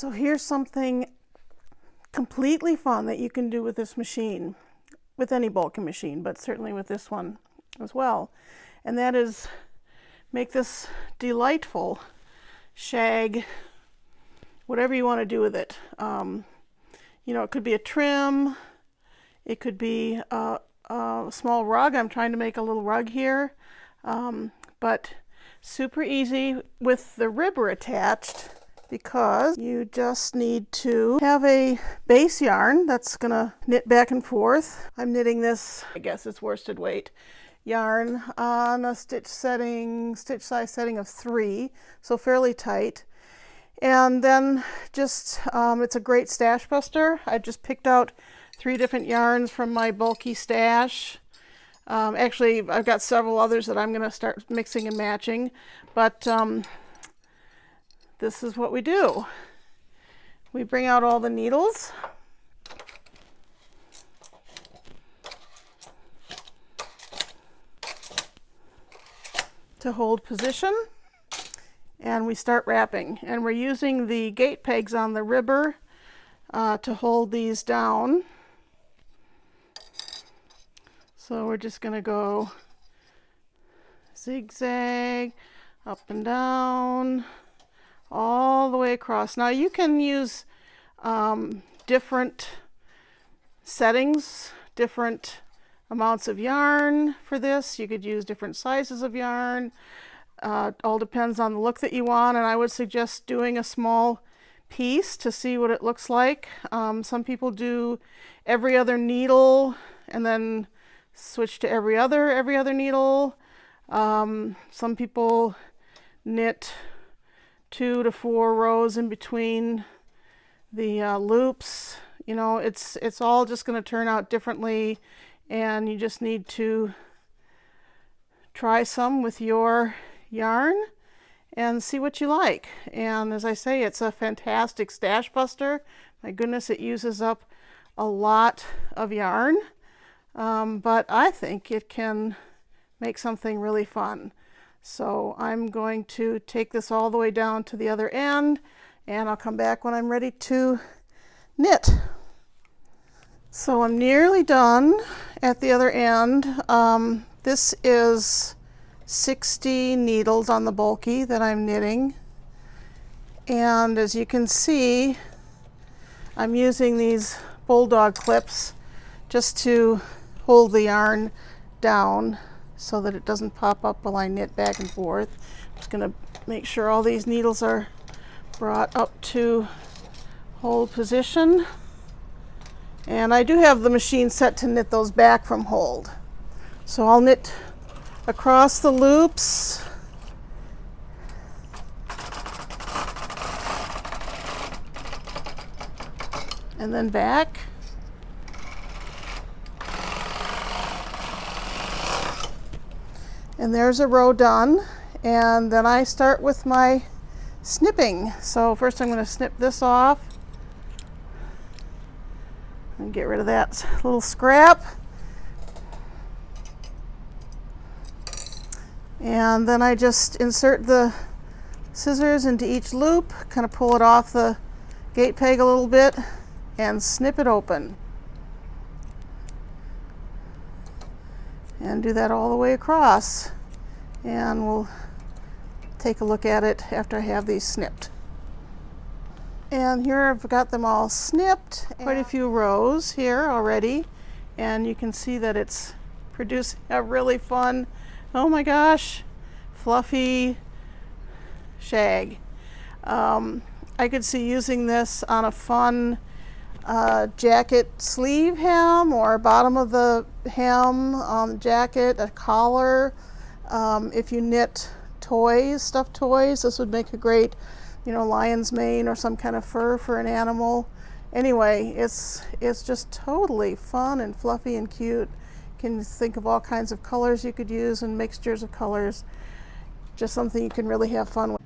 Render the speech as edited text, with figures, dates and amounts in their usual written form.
So here's something completely fun that you can do with this machine, with any bulking machine, but certainly with this one as well. And that is make this delightful shag, whatever you want to do with it. You know, it could be a trim, it could be a small rug. I'm trying to make a little rug here, but super easy with the ribber attached, because you just need to have a base yarn that's gonna knit back and forth. I'm knitting this, I guess it's worsted weight yarn on a stitch size setting of 3, so fairly tight. And then just, it's a great stash buster. I just picked out 3 different yarns from my bulky stash. Actually, I've got several others that I'm going to start mixing and matching, but this is what we do. We bring out all the needles. To hold position, and we start wrapping, and we're using the gate pegs on the ribber to hold these down. So we're just going to go zigzag up and down all the way across. Now you can use different settings, different amounts of yarn for this. You could use different sizes of yarn. All depends on the look that you want, and I would suggest doing a small piece to see what it looks like. Some people do every other needle and then switch to every other needle. Some people knit 2 to 4 rows in between the loops. You know, it's all just going to turn out differently, and you just need to try some with your yarn and see what you like. And as I say, it's a fantastic stash buster. My goodness, it uses up a lot of yarn, but I think it can make something really fun. So I'm going to take this all the way down to the other end, and I'll come back when I'm ready to knit. So I'm nearly done at the other end. This is 60 needles on the bulky that I'm knitting, and as you can see, I'm using these bulldog clips just to hold the yarn down so that it doesn't pop up while I knit back and forth. I'm just going to make sure all these needles are brought up to hold position. And I do have the machine set to knit those back from hold. So I'll knit across the loops. And then back. And there's a row done. And then I start with my snipping. So first I'm going to snip this off and get rid of that little scrap. And then I just insert the scissors into each loop, kind of pull it off the gate peg a little bit, and snip it open. And do that all the way across. And we'll take a look at it after I have these snipped. And here I've got them all snipped, quite a few rows here already, and you can see that it's producing a really fun, oh my gosh, fluffy shag. I could see using this on a fun jacket sleeve hem, or bottom of the hem on the jacket, a collar. If you knit toys, stuffed toys, this would make a great, you know, lion's mane or some kind of fur for an animal. Anyway, it's just totally fun and fluffy and cute. You can think of all kinds of colors you could use and mixtures of colors. Just something you can really have fun with.